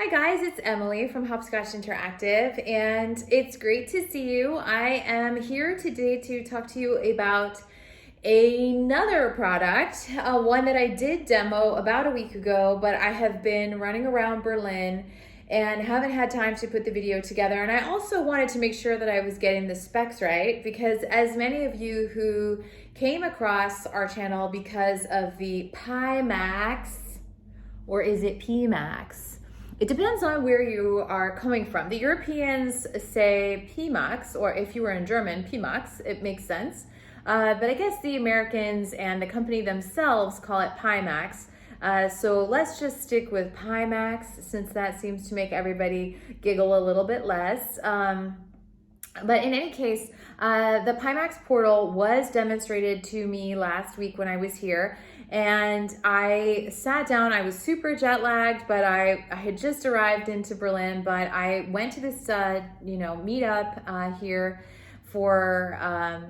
Hi guys, it's Emily from Hopscotch Interactive, and it's great to see you. I am here today to talk to you about another product, one that I did demo about a week ago, but I have been running around Berlin and haven't had time to put the video together. And I also wanted to make sure that I was getting the specs right, because as many of you who came across our channel because of the PIMAX, or is it PIMAX? It depends on where you are coming from. The Europeans say PIMAX, or if you were in German, PIMAX, it makes sense. But I guess the Americans and the company themselves call it PIMAX. So let's just stick with PIMAX, since that seems to make everybody giggle a little bit less. But in any case, the PIMAX portal was demonstrated to me last week when I was here, and I sat down. I was super jet lagged, but I had just arrived into Berlin, but I went to this meetup here for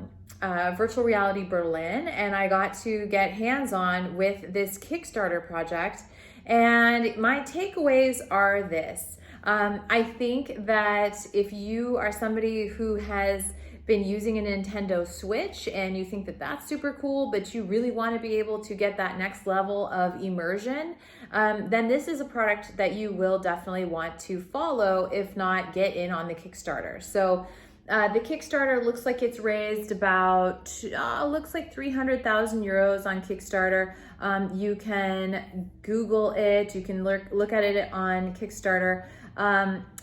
Virtual Reality Berlin, and I got to get hands-on with this Kickstarter project. And my takeaways are this. I think that if you are somebody who has been using a Nintendo Switch and you think that that's super cool, but you really want to be able to get that next level of immersion, then this is a product that you will definitely want to follow, if not get in on the Kickstarter. So the Kickstarter looks like it's raised about, looks like 300,000 euros on Kickstarter. You can Google it, you can look at it on Kickstarter.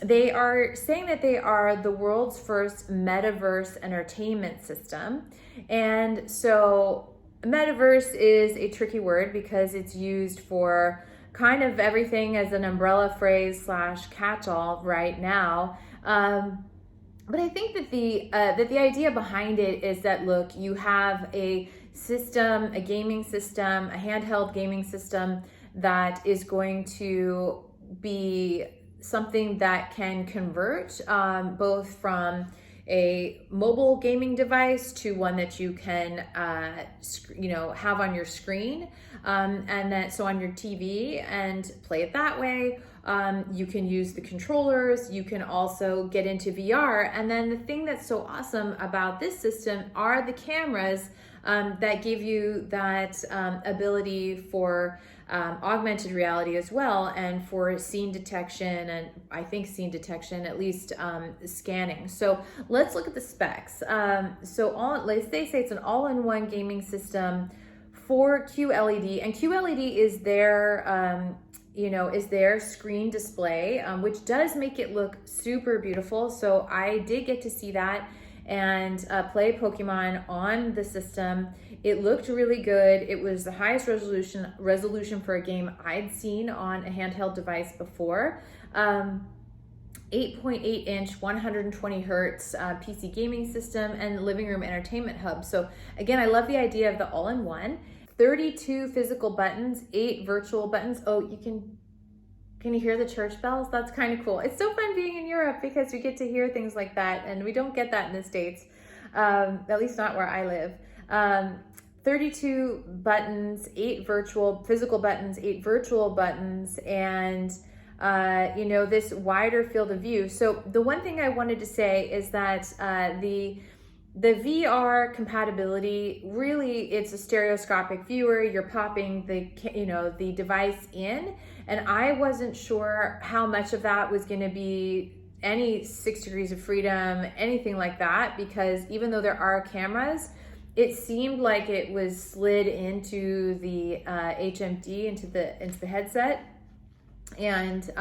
They are saying that they are the world's first metaverse entertainment system. And so metaverse is a tricky word because it's used for kind of everything as an umbrella phrase / catch-all right now. But I think that the idea behind it is that, look, you have a system, a gaming system, a handheld gaming system that is going to be something that can convert both from a mobile gaming device to one that you can have on your screen, and then so on your TV and play it that way. You can use the controllers, you can also get into VR. And then the thing that's so awesome about this system are the cameras that give you that ability for augmented reality as well, and for scene detection, and I think scene detection, at least scanning. So let's look at the specs. They say it's an all-in-one gaming system for QLED, and QLED is their screen display, which does make it look super beautiful. So I did get to see that and play Pokemon on the system. It looked really good. It was the highest resolution for a game I'd seen on a handheld device before. 8.8 inch, 120 hertz PC gaming system and living room entertainment hub. So again, I love the idea of the all-in-one. 32 physical buttons, 8 virtual buttons. Oh, can you hear the church bells? That's kind of cool. It's so fun being in Europe because we get to hear things like that, and we don't get that in the States, at least not where I live. 32 buttons, 8 physical buttons, 8 virtual buttons, and this wider field of view. So the one thing I wanted to say is that the VR compatibility, really, it's a stereoscopic viewer. You're popping the device in, and I wasn't sure how much of that was going to be any 6 degrees of freedom, anything like that, because even though there are cameras, it seemed like it was slid into the HMD, into the headset, and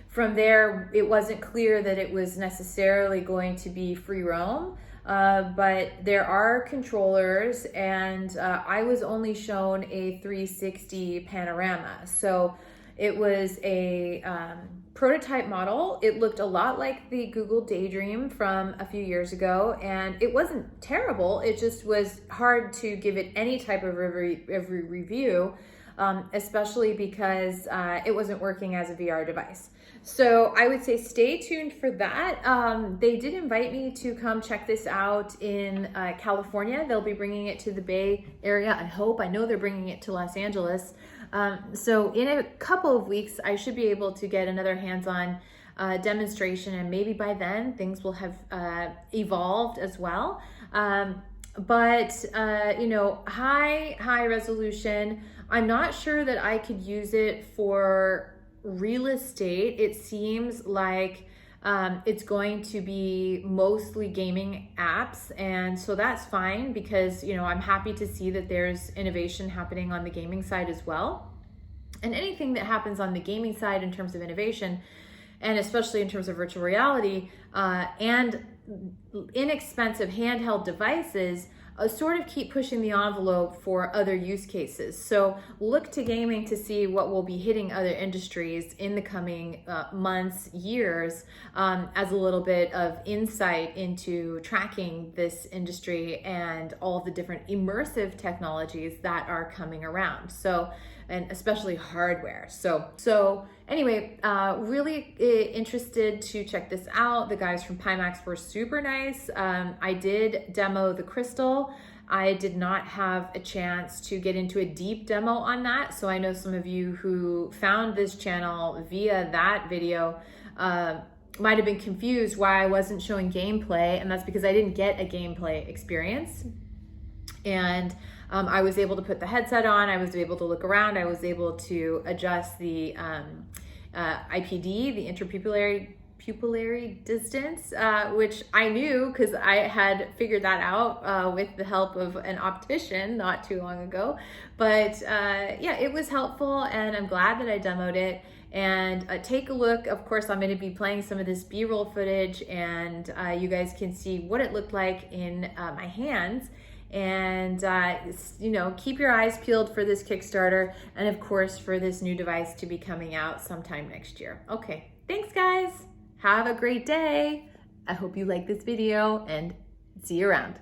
from there, it wasn't clear that it was necessarily going to be free roam. But there are controllers, and I was only shown a 360 panorama. So it was a prototype model. It looked a lot like the Google Daydream from a few years ago, and it wasn't terrible. It just was hard to give it any type of review, especially because it wasn't working as a VR device. So I would say stay tuned for that. They did invite me to come check this out in California. They'll be bringing it to the Bay Area, I hope. I know they're bringing it to Los Angeles. So in a couple of weeks, I should be able to get another hands-on demonstration, and maybe by then things will have evolved as well. But you know, high resolution. I'm not sure that I could use it for real estate. It seems like it's going to be mostly gaming apps, and so that's fine, because you know, I'm happy to see that there's innovation happening on the gaming side as well. And anything that happens on the gaming side in terms of innovation, and especially in terms of virtual reality and inexpensive handheld devices, sort of keep pushing the envelope for other use cases. So look to gaming to see what will be hitting other industries in the coming months, years, as a little bit of insight into tracking this industry and all the different immersive technologies that are coming around. So, and especially hardware. So anyway, really interested to check this out. The guys from PIMAX were super nice. I did demo the crystal. I did not have a chance to get into a deep demo on that. So I know some of you who found this channel via that video might have been confused why I wasn't showing gameplay, and that's because I didn't get a gameplay experience. And I was able to put the headset on, I was able to look around, I was able to adjust the IPD, the interpupillary distance, which I knew because I had figured that out with the help of an optician not too long ago. But yeah, it was helpful, and I'm glad that I demoed it. And take a look. Of course, I'm going to be playing some of this B-roll footage, and you guys can see what it looked like in my hands. And you know, keep your eyes peeled for this Kickstarter, and of course for this new device to be coming out sometime next year. Okay, thanks guys. Have a great day. I hope you like this video, and see you around.